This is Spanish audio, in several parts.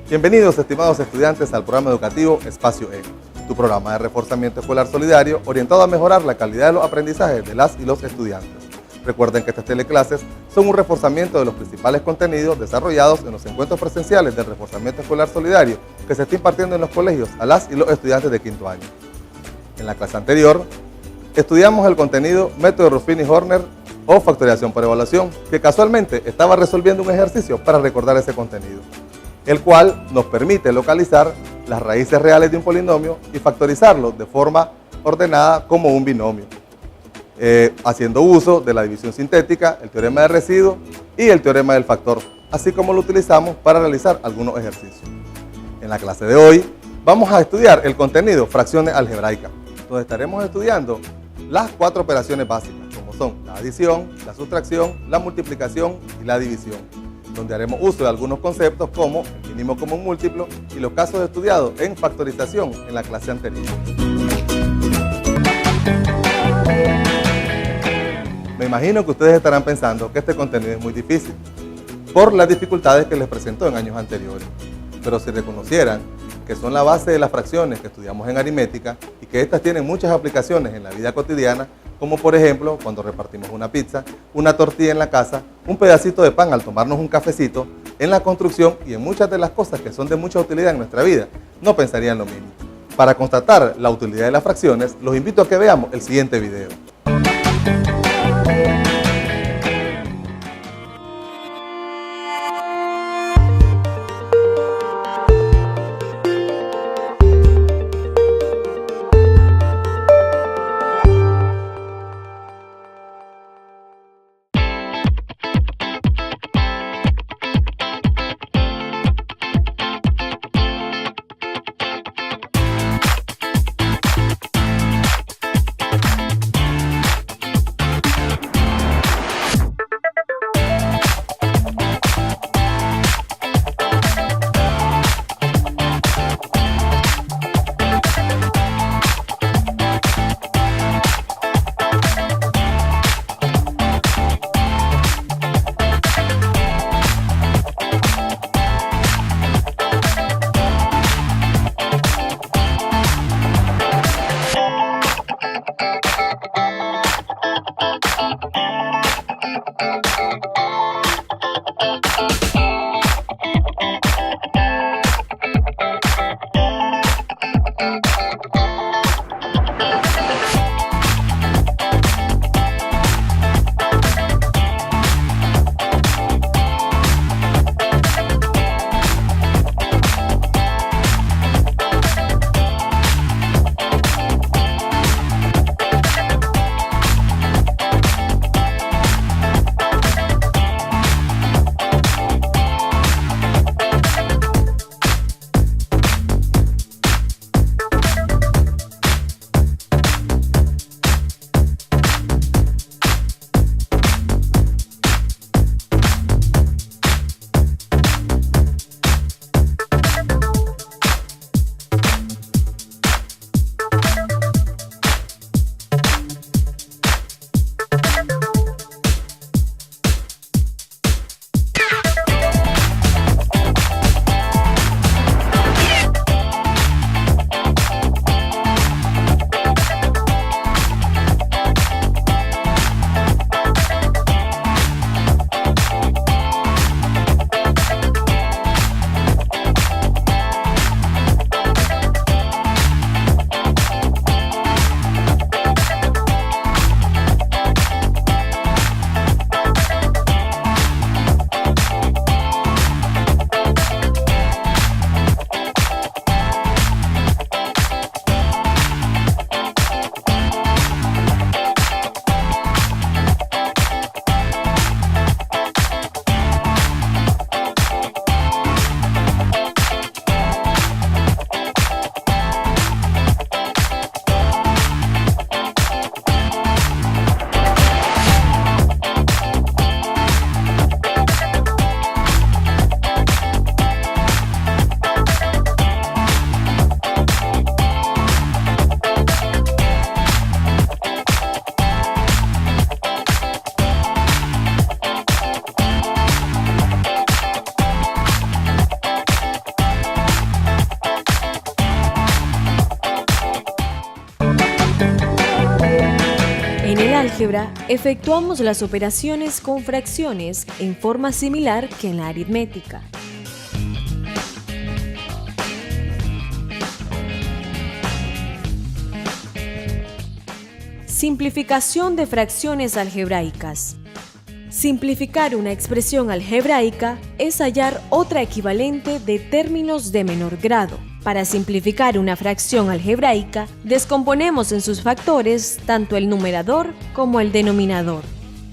Bienvenidos, estimados estudiantes, al programa educativo Espacio E, tu programa de reforzamiento escolar solidario orientado a mejorar la calidad de los aprendizajes de las y los estudiantes. Recuerden que estas teleclases son un reforzamiento de los principales contenidos desarrollados en los encuentros presenciales del reforzamiento escolar solidario que se está impartiendo en los colegios a las y los estudiantes de quinto año. En la clase anterior, estudiamos el contenido Método Ruffini-Horner o factorización por evaluación, que casualmente estaba resolviendo un ejercicio para recordar ese contenido, el cual nos permite localizar las raíces reales de un polinomio y factorizarlo de forma ordenada como un binomio, haciendo uso de la división sintética, el teorema de residuo y el teorema del factor, así como lo utilizamos para realizar algunos ejercicios. En la clase de hoy vamos a estudiar el contenido fracciones algebraicas, donde estaremos estudiando las 4 operaciones básicas, como son la adición, la sustracción, la multiplicación y la división, donde haremos uso de algunos conceptos como el mínimo común múltiplo y los casos estudiados en factorización en la clase anterior. Me imagino que ustedes estarán pensando que este contenido es muy difícil, por las dificultades que les presentó en años anteriores, pero si reconocieran que son la base de las fracciones que estudiamos en aritmética y que estas tienen muchas aplicaciones en la vida cotidiana, como por ejemplo cuando repartimos una pizza, una tortilla en la casa, un pedacito de pan al tomarnos un cafecito, en la construcción y en muchas de las cosas que son de mucha utilidad en nuestra vida, no pensarían lo mismo. Para constatar la utilidad de las fracciones, los invito a que veamos el siguiente video. álgebra, efectuamos las operaciones con fracciones en forma similar que en la aritmética. Simplificación de fracciones algebraicas. Simplificar una expresión algebraica es hallar otra equivalente de términos de menor grado. Para simplificar una fracción algebraica, descomponemos en sus factores tanto el numerador como el denominador,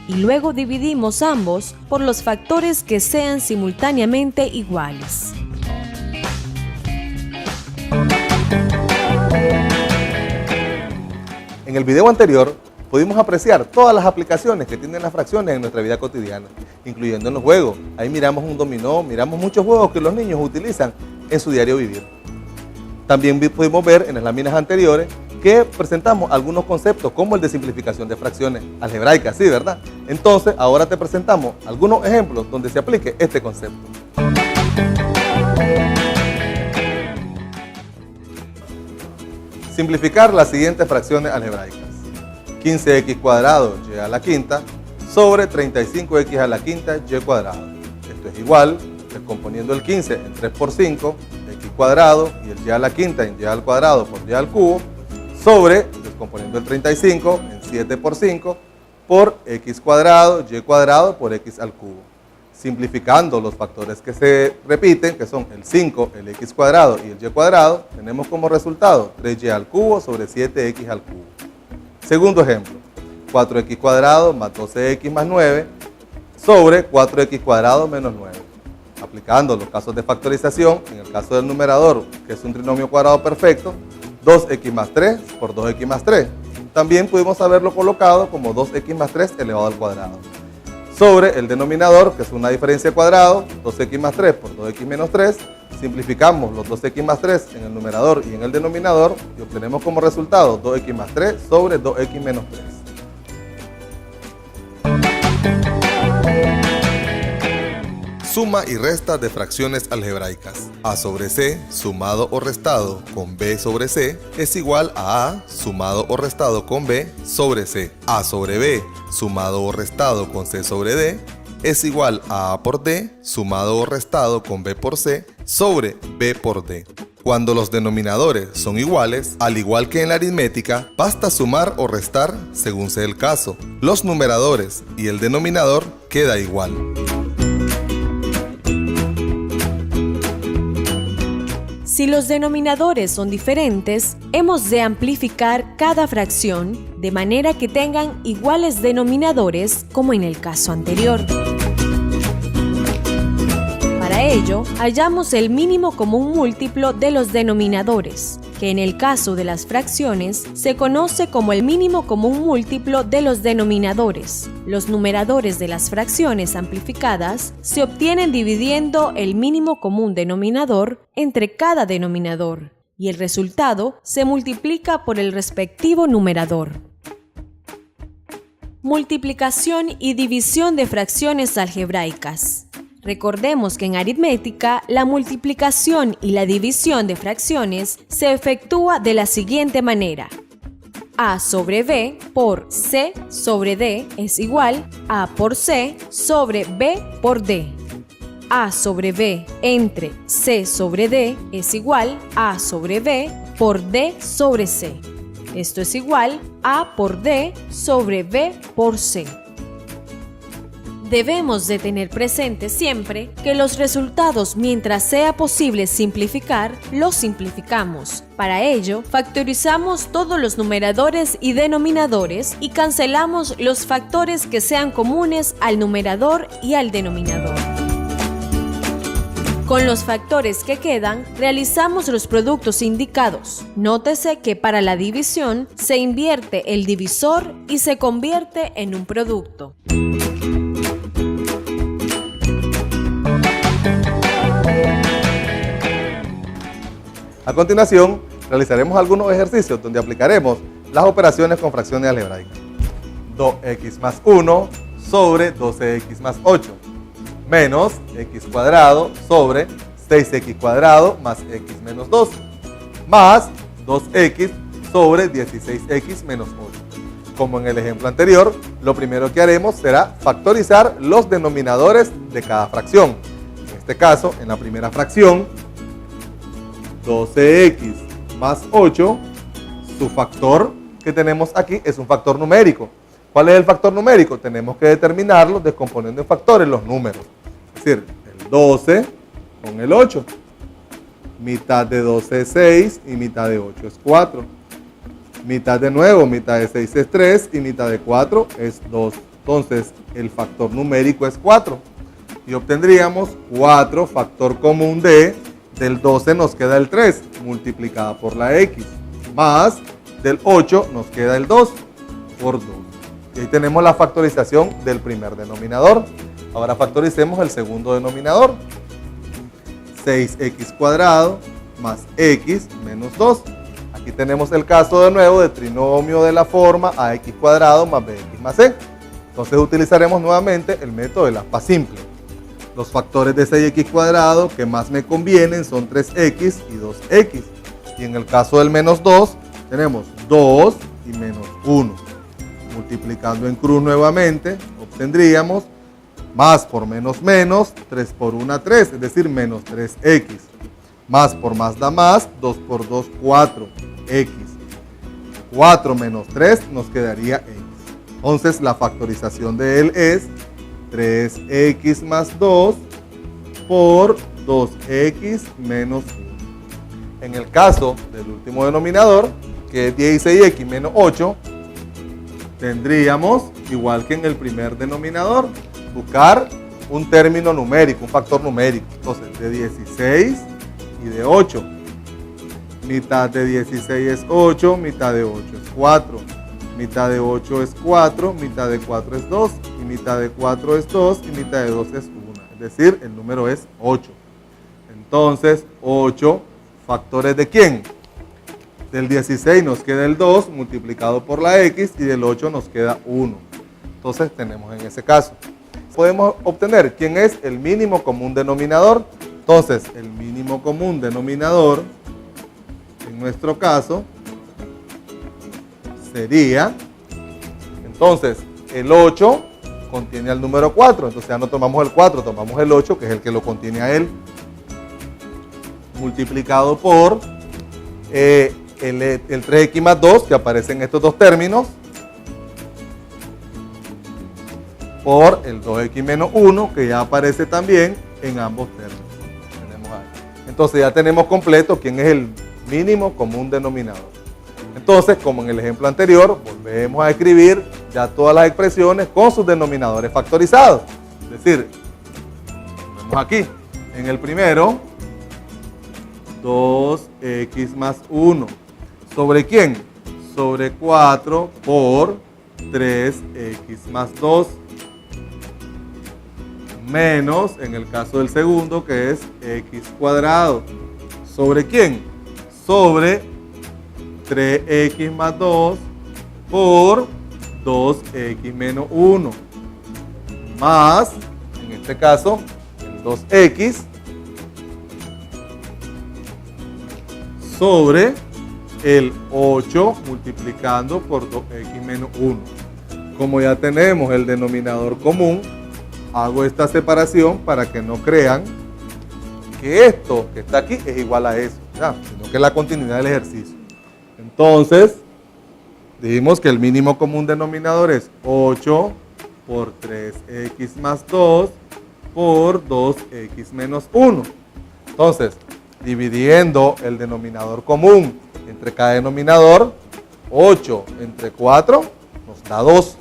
y luego dividimos ambos por los factores que sean simultáneamente iguales. En el video anterior pudimos apreciar todas las aplicaciones que tienen las fracciones en nuestra vida cotidiana, incluyendo en los juegos. Ahí miramos un dominó, miramos muchos juegos que los niños utilizan en su diario vivir. También pudimos ver en las láminas anteriores que presentamos algunos conceptos como el de simplificación de fracciones algebraicas, ¿sí, verdad? Entonces, ahora te presentamos algunos ejemplos donde se aplique este concepto. Simplificar las siguientes fracciones algebraicas. 15x cuadrado y a la quinta sobre 35x a la quinta y cuadrado. Esto es igual, descomponiendo el 15 en 3 por 5, x cuadrado y el y a la quinta en y al cuadrado por y al cubo, sobre, descomponiendo el 35 en 7 por 5, por x cuadrado y cuadrado por x al cubo. Simplificando los factores que se repiten, que son el 5, el x cuadrado y el y cuadrado, tenemos como resultado 3y al cubo sobre 7x al cubo. Segundo ejemplo, 4x cuadrado más 12x más 9 sobre 4x cuadrado menos 9. Aplicando los casos de factorización, en el caso del numerador, que es un trinomio cuadrado perfecto, 2x más 3 por 2x más 3. También pudimos haberlo colocado como 2x más 3 elevado al cuadrado. Sobre el denominador, que es una diferencia de cuadrado, 2x más 3 por 2x menos 3, simplificamos los 2x más 3 en el numerador y en el denominador y obtenemos como resultado 2x más 3 sobre 2x menos 3. Suma y resta de fracciones algebraicas. A sobre C sumado o restado con B sobre C es igual a A sumado o restado con B sobre C. A sobre B sumado o restado con C sobre D es igual a A por D sumado o restado con B por C sobre B por D. Cuando los denominadores son iguales, al igual que en la aritmética, basta sumar o restar según sea el caso. Los numeradores y el denominador queda igual. Si los denominadores son diferentes, hemos de amplificar cada fracción de manera que tengan iguales denominadores como en el caso anterior. Para ello, hallamos el mínimo común múltiplo de los denominadores, que en el caso de las fracciones se conoce como el mínimo común múltiplo de los denominadores. Los numeradores de las fracciones amplificadas se obtienen dividiendo el mínimo común denominador entre cada denominador, y el resultado se multiplica por el respectivo numerador. Multiplicación y división de fracciones algebraicas. Recordemos que en aritmética, la multiplicación y la división de fracciones se efectúa de la siguiente manera. A sobre B por C sobre D es igual a A por C sobre B por D. A sobre B entre C sobre D es igual a A sobre B por D sobre C. Esto es igual a A por D sobre B por C. Debemos de tener presente siempre que los resultados, mientras sea posible simplificar, los simplificamos. Para ello, factorizamos todos los numeradores y denominadores y cancelamos los factores que sean comunes al numerador y al denominador. Con los factores que quedan, realizamos los productos indicados. Nótese que para la división se invierte el divisor y se convierte en un producto. A continuación, realizaremos algunos ejercicios donde aplicaremos las operaciones con fracciones algebraicas. 2x más 1 sobre 12x más 8, menos x cuadrado sobre 6x cuadrado más x menos 12, más 2x sobre 16x menos 8. como en el ejemplo anterior, lo primero que haremos será factorizar los denominadores de cada fracción. En este caso, en la primera fracción, 12x más 8, su factor que tenemos aquí es un factor numérico. ¿Cuál es el factor numérico? Tenemos que determinarlo descomponiendo en factores los números. Es decir, el 12 con el 8. Mitad de 12 es 6 y mitad de 8 es 4. Mitad de nuevo, mitad de 6 es 3 y mitad de 4 es 2. Entonces, el factor numérico es 4. Y obtendríamos 4 factor común del 12 nos queda el 3 multiplicada por la x. Más del 8 nos queda el 2 por 2. Y ahí tenemos la factorización del primer denominador. Ahora factoricemos el segundo denominador. 6x cuadrado más x menos 2. Aquí tenemos el caso de nuevo de trinomio de la forma ax cuadrado más bx más c. Entonces utilizaremos nuevamente el método del aspa simple. Los factores de 6x cuadrado que más me convienen son 3x y 2x. Y en el caso del menos 2 tenemos 2 y menos 1. Multiplicando en cruz nuevamente obtendríamos más por menos menos, 3 por 1, 3, es decir, menos 3x. Más por más da más, 2 por 2, 4x. 4 menos 3 nos quedaría x. Entonces la factorización de él es 3x más 2 por 2x menos 1. En el caso del último denominador, que es 16x menos 8, tendríamos, igual que en el primer denominador, buscar un término numérico, un factor numérico. Entonces, de 16 y de 8. Mitad de 16 es 8, mitad de 8 es 4. Mitad de 8 es 4, mitad de 4 es 2, y mitad de 4 es 2, y mitad de 2 es 1. Es decir, el número es 8. Entonces, 8, ¿factores de quién? Del 16 nos queda el 2 multiplicado por la x, y del 8 nos queda 1. Entonces, tenemos en ese caso. Podemos obtener quién es el mínimo común denominador. Entonces, el mínimo común denominador, en nuestro caso, sería, entonces, el 8 contiene al número 4. Entonces ya no tomamos el 4, tomamos el 8, que es el que lo contiene a él, multiplicado por el 3x más 2, que aparece en estos dos términos, por el 2x menos 1, que ya aparece también en ambos términos. Tenemos ahí. Entonces ya tenemos completo quién es el mínimo común denominador. Entonces, como en el ejemplo anterior, volvemos a escribir ya todas las expresiones con sus denominadores factorizados. Es decir, vemos aquí, en el primero, 2x más 1. ¿Sobre quién? Sobre 4 por 3x más 2. Menos, en el caso del segundo, que es x cuadrado. ¿Sobre quién? Sobre 3x más 2 por 2x menos 1. Más, en este caso, el 2x sobre el 8 multiplicando por 2x menos 1. Como ya tenemos el denominador común, hago esta separación para que no crean que esto que está aquí es igual a eso, ¿ya? Sino que es la continuidad del ejercicio. Entonces, dijimos que el mínimo común denominador es 8 por 3x más 2 por 2x menos 1. Entonces, dividiendo el denominador común entre cada denominador, 8 entre 4 nos da 2.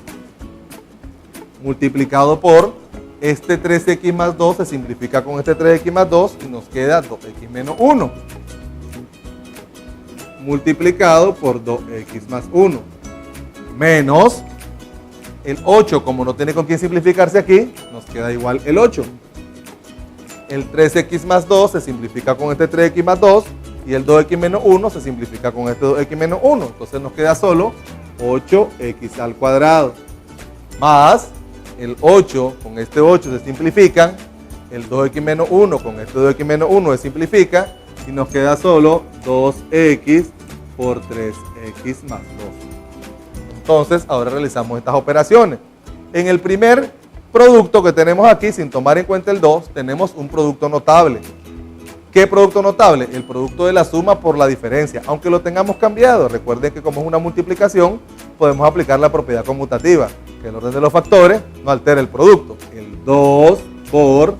Multiplicado por este 3x más 2 se simplifica con este 3x más 2 y nos queda 2x menos 1. Multiplicado por 2x más 1. Menos el 8, como no tiene con quién simplificarse aquí, nos queda igual el 8. El 3x más 2 se simplifica con este 3x más 2 y el 2x menos 1 se simplifica con este 2x menos 1. Entonces nos queda solo 8x al cuadrado. Más el 8 con este 8 se simplifican, el 2x menos 1 con este 2x menos 1 se simplifica y nos queda solo 2x por 3x más 2. Entonces, ahora realizamos estas operaciones. En el primer producto que tenemos aquí, sin tomar en cuenta el 2, tenemos un producto notable. ¿Qué producto notable? El producto de la suma por la diferencia, aunque lo tengamos cambiado. Recuerden que como es una multiplicación, podemos aplicar la propiedad conmutativa, que el orden de los factores no altera el producto. El 2 por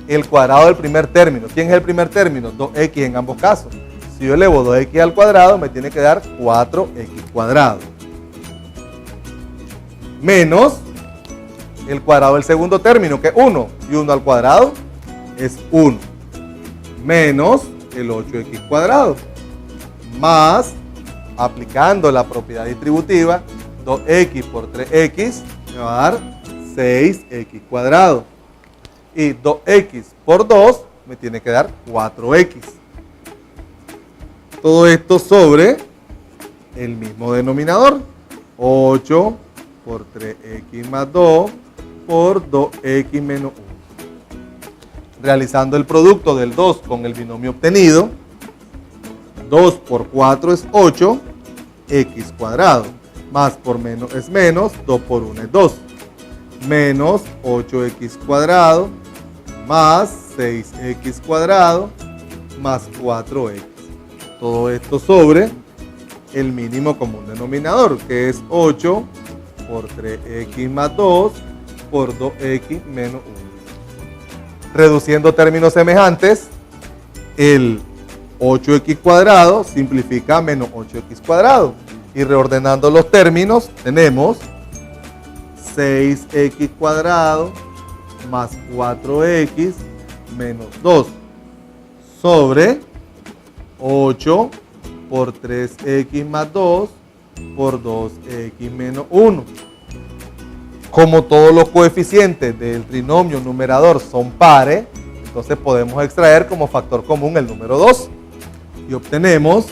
el cuadrado del primer término. ¿Quién es el primer término? 2x en ambos casos. Si yo elevo 2x al cuadrado, me tiene que dar 4x cuadrado. Menos el cuadrado del segundo término, que es 1. Y 1 al cuadrado es 1. Menos el 8x cuadrado. Más, aplicando la propiedad distributiva, 2x por 3x me va a dar 6x cuadrado. Y 2x por 2 me tiene que dar 4x. Todo esto sobre el mismo denominador. 8 por 3x más 2 por 2x menos 1. Realizando el producto del 2 con el binomio obtenido, 2 por 4 es 8, x cuadrado. Más por menos es menos, 2 por 1 es 2. Menos 8x cuadrado, más 6x cuadrado, más 4x. Todo esto sobre el mínimo común denominador, que es 8 por 3x más 2 por 2x menos 1. Reduciendo términos semejantes, el 8x cuadrado simplifica a menos 8x cuadrado. Y reordenando los términos, tenemos 6x cuadrado más 4x menos 2 sobre 8 por 3x más 2 por 2x menos 1. Como todos los coeficientes del trinomio numerador son pares, entonces podemos extraer como factor común el número 2. Y obtenemos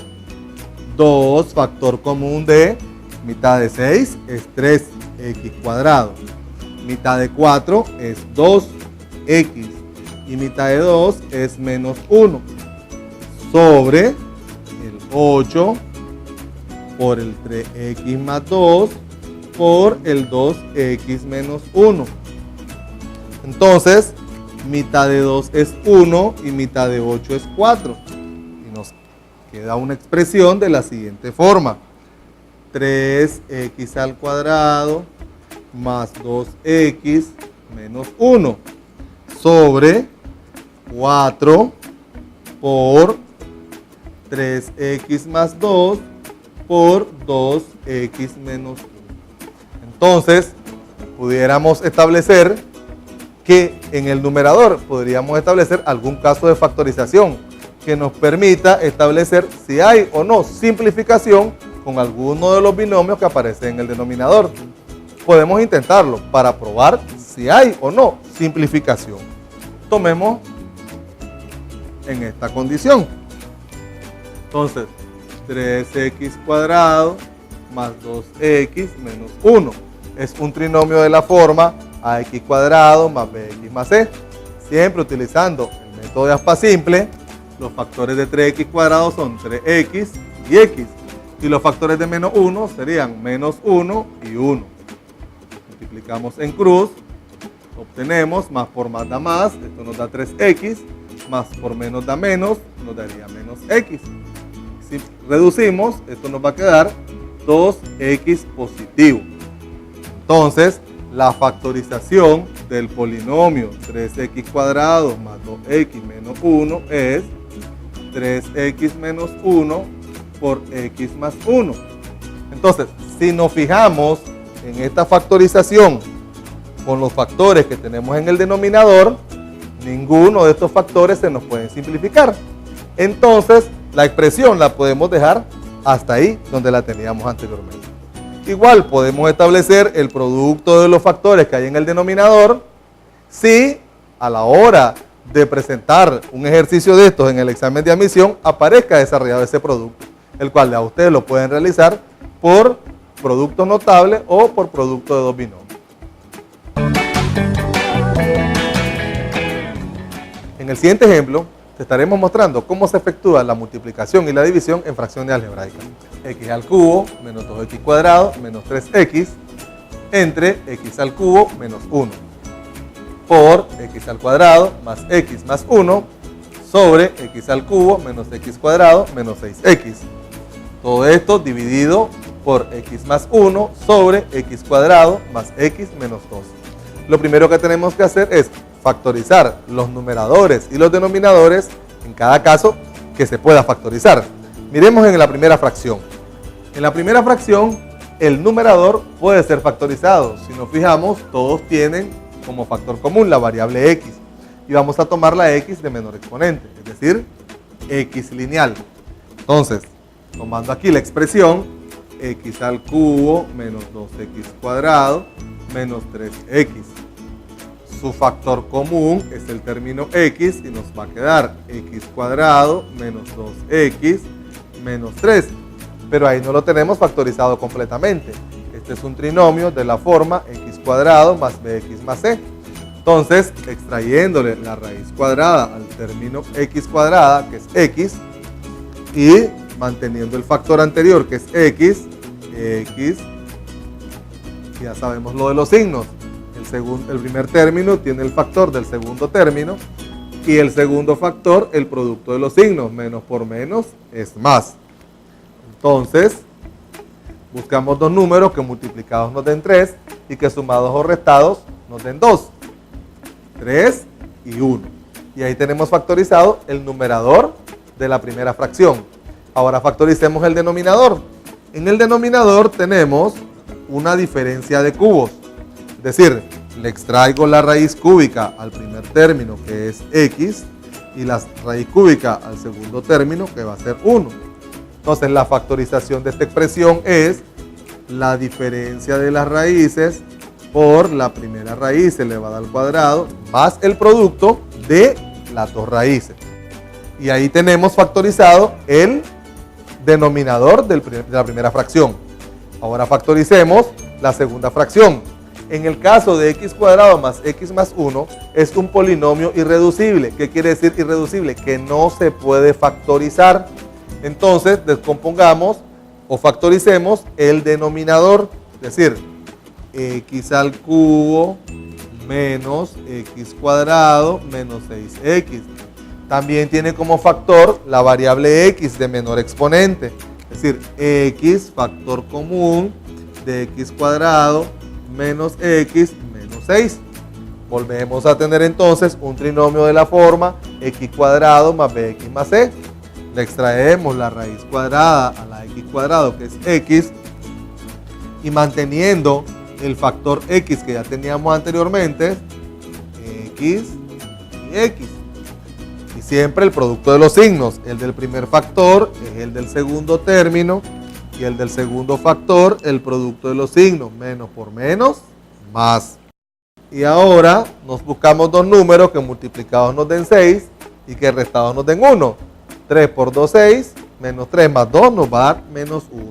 2 factor común de mitad de 6 es 3x cuadrado. Mitad de 4 es 2x. Y mitad de 2 es menos 1. Sobre el 8 por el 3x más 2 por el 2x menos 1. Entonces, mitad de 2 es 1 y mitad de 8 es 4. Y nos queda una expresión de la siguiente forma. 3x al cuadrado más 2x menos 1 sobre 4 por 3x más 2 por 2x menos 1. Entonces, pudiéramos establecer que en el numerador podríamos establecer algún caso de factorización que nos permita establecer si hay o no simplificación con alguno de los binomios que aparecen en el denominador. Podemos intentarlo para probar si hay o no simplificación. Tomemos en esta condición. Entonces, 3x cuadrado más 2x menos 1. Es un trinomio de la forma ax cuadrado más bx más c. Siempre utilizando el método de aspa simple, los factores de 3x cuadrado son 3x y x. Y los factores de menos 1 serían menos 1 y 1. Multiplicamos en cruz, obtenemos más por más da más, esto nos da 3x, más por menos da menos, nos daría menos x. Si reducimos, esto nos va a quedar 2x positivo. Entonces, la factorización del polinomio 3x cuadrado más 2x menos 1 es 3x menos 1 por x más 1. Entonces, si nos fijamos en esta factorización con los factores que tenemos en el denominador, ninguno de estos factores se nos puede simplificar. Entonces, la expresión la podemos dejar hasta ahí donde la teníamos anteriormente. Igual podemos establecer el producto de los factores que hay en el denominador si a la hora de presentar un ejercicio de estos en el examen de admisión aparezca desarrollado ese producto, el cual a ustedes lo pueden realizar por producto notable o por producto de dos binomios. En el siguiente ejemplo te estaremos mostrando cómo se efectúa la multiplicación y la división en fracciones algebraicas. X al cubo menos 2x cuadrado menos 3x entre x al cubo menos 1 por x al cuadrado más x más 1 sobre x al cubo menos x cuadrado menos 6x. Todo esto dividido por x más 1 sobre x cuadrado más x menos 2. Lo primero que tenemos que hacer es factorizar los numeradores y los denominadores en cada caso que se pueda factorizar. Miremos en la primera fracción. En la primera fracción, el numerador puede ser factorizado. Si nos fijamos, todos tienen como factor común la variable x. Y vamos a tomar la x de menor exponente, es decir, x lineal. Entonces, tomando aquí la expresión, x al cubo menos 2x cuadrado menos 3x. Su factor común es el término x y nos va a quedar x cuadrado menos 2x menos 3. Pero ahí no lo tenemos factorizado completamente. Este es un trinomio de la forma x cuadrado más bx más c. Entonces, extrayéndole la raíz cuadrada al término x cuadrada, que es x, y manteniendo el factor anterior, que es x, ya sabemos lo de los signos. El primer término tiene el factor del segundo término y el segundo factor el producto de los signos. Menos por menos es más. Entonces, buscamos dos números que multiplicados nos den 3 y que sumados o restados nos den 2. 3 y 1. Y ahí tenemos factorizado el numerador de la primera fracción. Ahora factoricemos el denominador. En el denominador tenemos una diferencia de cubos. Es decir, le extraigo la raíz cúbica al primer término, que es x, y la raíz cúbica al segundo término, que va a ser 1. Entonces, la factorización de esta expresión es la diferencia de las raíces por la primera raíz elevada al cuadrado más el producto de las dos raíces. Y ahí tenemos factorizado el denominador de la primera fracción. Ahora factoricemos la segunda fracción. En el caso de x cuadrado más x más 1 es un polinomio irreducible. ¿Qué quiere decir irreducible? Que no se puede factorizar. Entonces descompongamos o factoricemos el denominador, es decir, x al cubo menos x cuadrado menos 6x. También tiene como factor la variable x de menor exponente, es decir, x factor común de x cuadrado menos x menos 6. Volvemos a tener entonces un trinomio de la forma x cuadrado más bx más c. Le extraemos la raíz cuadrada a la x cuadrado, que es x, y manteniendo el factor x que ya teníamos anteriormente, x y x. Y siempre el producto de los signos, el del primer factor es el del segundo término, y el del segundo factor, el producto de los signos, menos por menos, más. Y ahora nos buscamos dos números que multiplicados nos den 6 y que restados nos den 1. 3 por 2, 6, menos 3 más 2 nos va a dar menos 1.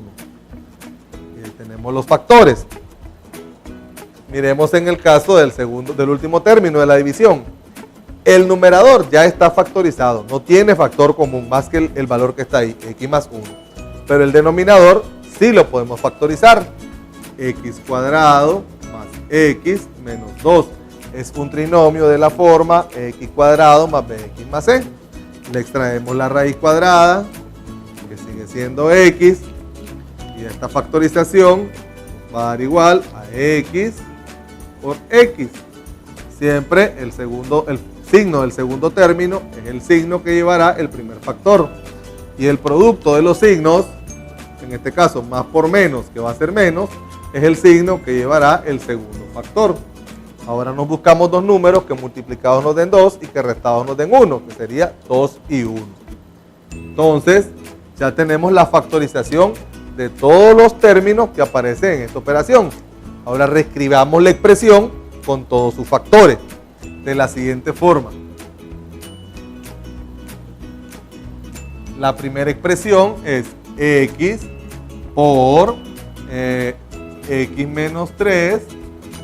Y ahí tenemos los factores. Miremos en el caso del último término de la división. El numerador ya está factorizado, no tiene factor común más que el valor que está ahí, x más 1. Pero el denominador sí lo podemos factorizar. X cuadrado más x menos 2. Es un trinomio de la forma x cuadrado más bx más c. Le extraemos la raíz cuadrada, que sigue siendo x, y esta factorización va a dar igual a x por x. Siempre el signo del segundo término es el signo que llevará el primer factor. Y el producto de los signos, en este caso más por menos, que va a ser menos, es el signo que llevará el segundo factor. Ahora nos buscamos dos números que multiplicados nos den 2 y que restados nos den 1, que sería 2 y 1. Entonces, ya tenemos la factorización de todos los términos que aparecen en esta operación. Ahora reescribamos la expresión con todos sus factores de la siguiente forma. La primera expresión es x por x menos 3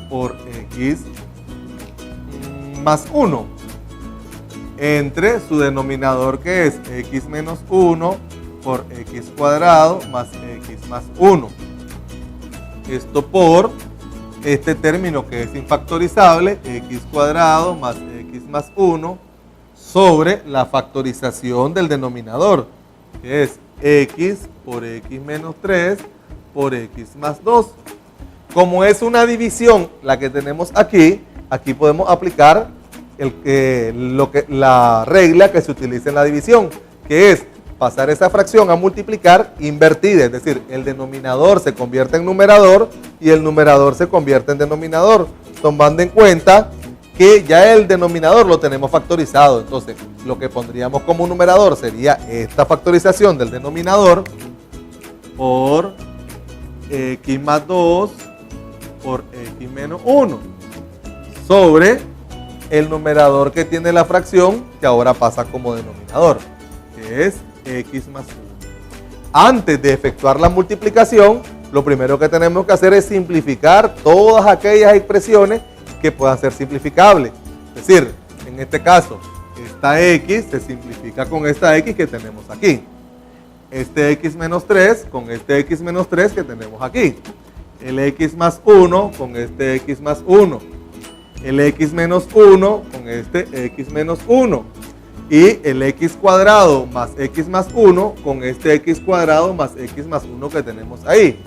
por x más 1. entre su denominador, que es x menos 1 por x cuadrado más x más 1. Esto por este término que es infactorizable, x cuadrado más x más 1, sobre la factorización del denominador, que es x por x menos 3 por x más 2. Como es una división la que tenemos aquí, aquí podemos aplicar la regla que se utiliza en la división, que es pasar esa fracción a multiplicar invertida, es decir, el denominador se convierte en numerador y el numerador se convierte en denominador, tomando en cuenta que ya el denominador lo tenemos factorizado. Entonces, lo que pondríamos como numerador sería esta factorización del denominador por x más 2 por x menos 1 sobre el numerador que tiene la fracción, que ahora pasa como denominador, que es x más 1. Antes de efectuar la multiplicación, lo primero que tenemos que hacer es simplificar todas aquellas expresiones que puedan ser simplificables. Es decir, en este caso, esta x se simplifica con esta x que tenemos aquí. Este x menos 3 con este x menos 3 que tenemos aquí. El x más 1 con este x más 1. El x menos 1 con este x menos 1. Y el x cuadrado más x más 1 con este x cuadrado más x más 1 que tenemos ahí.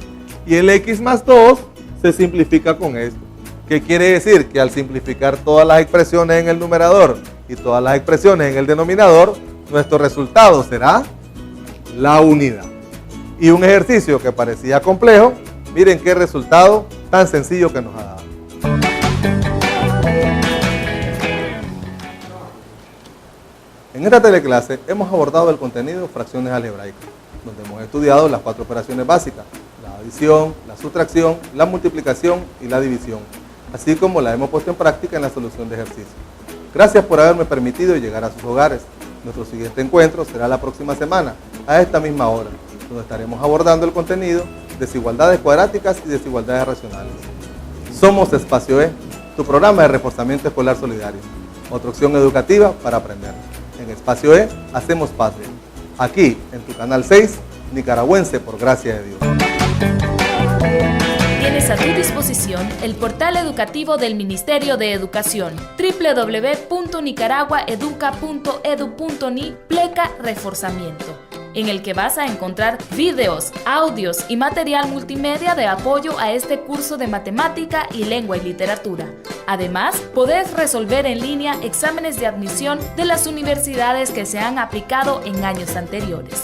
Y el x más 2 se simplifica con esto. ¿Qué quiere decir? Que al simplificar todas las expresiones en el numerador y todas las expresiones en el denominador, nuestro resultado será la unidad. Y un ejercicio que parecía complejo, miren qué resultado tan sencillo que nos ha dado. En esta teleclase hemos abordado el contenido fracciones algebraicas, donde hemos estudiado las 4 operaciones básicas: la adición, la sustracción, la multiplicación y la división, así como la hemos puesto en práctica en la solución de ejercicios. Gracias por haberme permitido llegar a sus hogares. Nuestro siguiente encuentro será la próxima semana, a esta misma hora, donde estaremos abordando el contenido desigualdades cuadráticas y desigualdades racionales. Somos Espacio E, tu programa de reforzamiento escolar solidario, otra opción educativa para aprender. En Espacio E hacemos patria, aquí en tu canal 6, nicaragüense por gracia de Dios. Tienes a tu disposición el portal educativo del Ministerio de Educación, www.nicaraguaeduca.edu.ni /reforzamiento, en el que vas a encontrar videos, audios y material multimedia de apoyo a este curso de matemática y lengua y literatura. Además, podés resolver en línea exámenes de admisión de las universidades que se han aplicado en años anteriores.